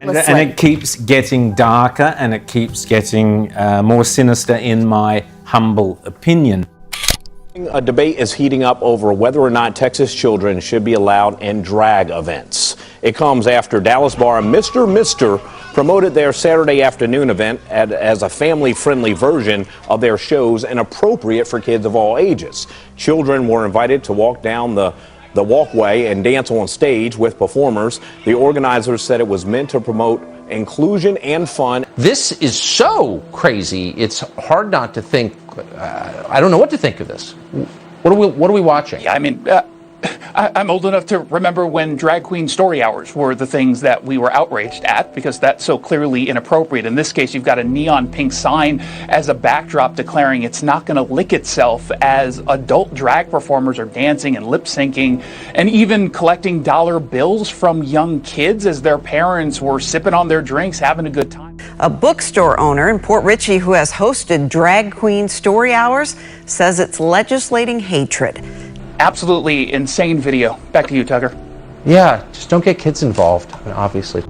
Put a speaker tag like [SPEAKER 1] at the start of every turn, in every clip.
[SPEAKER 1] And it keeps getting darker and it keeps getting more sinister in my humble opinion.
[SPEAKER 2] A debate is heating up over whether or not Texas children should be allowed in drag events. It comes after Dallas bar Mr. promoted their Saturday afternoon event as a family-friendly version of their shows and appropriate for kids of all ages. Children were invited to walk down the walkway and dance on stage with performers. The organizers said it was meant to promote inclusion and fun.
[SPEAKER 3] This is so crazy, it's hard not to think. I don't know what to think of this. What are we watching?
[SPEAKER 4] Yeah, I mean, I'm old enough to remember when drag queen story hours were the things that we were outraged at because that's so clearly inappropriate. In this case, you've got a neon pink sign as a backdrop declaring it's not going to lick itself as adult drag performers are dancing and lip syncing and even collecting dollar bills from young kids as their parents were sipping on their drinks, having a good time.
[SPEAKER 5] A bookstore owner in Port Richey who has hosted drag queen story hours says it's legislating hatred.
[SPEAKER 4] Absolutely insane video. Back to you, Tucker.
[SPEAKER 3] Yeah, just don't get kids involved, obviously.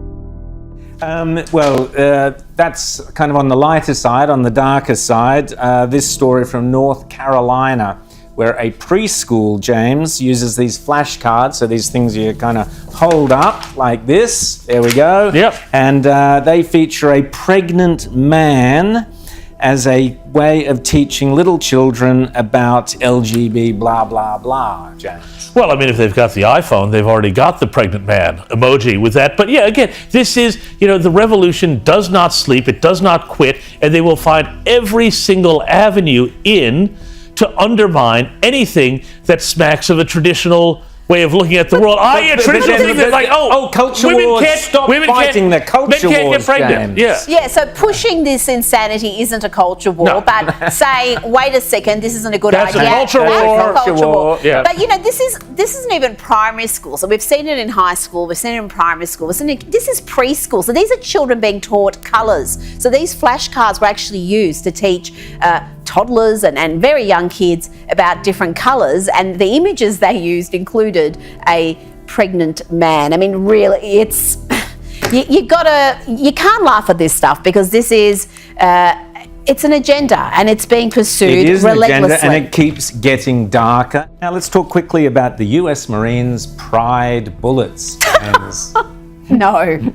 [SPEAKER 1] That's kind of on the lighter side. On the darker side, this story from North Carolina, where a preschool, James, uses these flashcards, so these things you kind of hold up like this. There we go.
[SPEAKER 6] Yep.
[SPEAKER 1] And they feature a pregnant man as a way of teaching little children about LGB blah, blah, blah, James.
[SPEAKER 6] Well, I mean, if they've got the iPhone, they've already got the pregnant man emoji with that. But yeah, again, this is, the revolution does not sleep, it does not quit, and they will find every single avenue in to undermine anything that smacks of a traditional way of looking at the world. Traditional thing that
[SPEAKER 1] culture wars, stop fighting the culture
[SPEAKER 6] men can't
[SPEAKER 1] wars,
[SPEAKER 6] get pregnant.
[SPEAKER 1] James.
[SPEAKER 7] Yeah, so pushing this insanity isn't a culture war, but saying, wait a second, this isn't a good
[SPEAKER 6] That's
[SPEAKER 7] idea.
[SPEAKER 6] A culture war.
[SPEAKER 7] A culture war.
[SPEAKER 6] Yeah.
[SPEAKER 7] But this isn't even primary school. So we've seen it in high school, we've seen it in primary school, this is preschool. So these are children being taught colours. So these flashcards were actually used to teach toddlers and very young kids about different colours, and the images they used included a pregnant man. I mean, really, it's you can't laugh at this stuff because this is it's an agenda and it's being pursued
[SPEAKER 1] relentlessly. It is an agenda and it keeps getting darker. Now let's talk quickly about the US Marines Pride bullets.
[SPEAKER 7] No.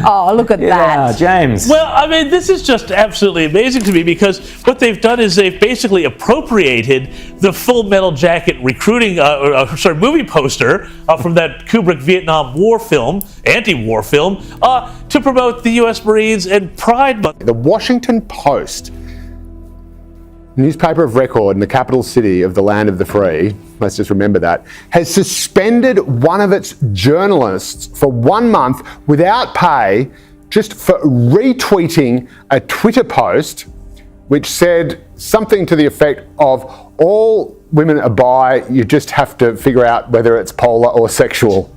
[SPEAKER 7] Oh, look at that.
[SPEAKER 1] Yeah, James.
[SPEAKER 6] Well, I mean, this is just absolutely amazing to me because what they've done is they've basically appropriated the Full Metal Jacket recruiting, movie poster from that Kubrick Vietnam War film, anti-war film, to promote the U.S. Marines and Pride Month.
[SPEAKER 8] The Washington Post, newspaper of record in the capital city of the land of the free, let's just remember that, has suspended one of its journalists for 1 month without pay just for retweeting a Twitter post which said something to the effect of, all women are bi, you just have to figure out whether it's polar or sexual.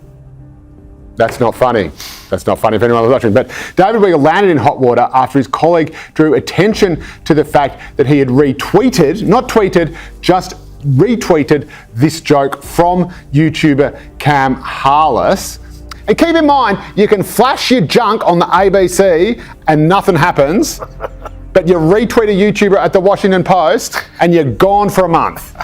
[SPEAKER 8] That's not funny. That's not funny if anyone was watching. But David Weigel landed in hot water after his colleague drew attention to the fact that he had retweeted, not tweeted, just retweeted this joke from YouTuber Cam Harless. And keep in mind, you can flash your junk on the ABC and nothing happens, but you retweet a YouTuber at the Washington Post and you're gone for a month.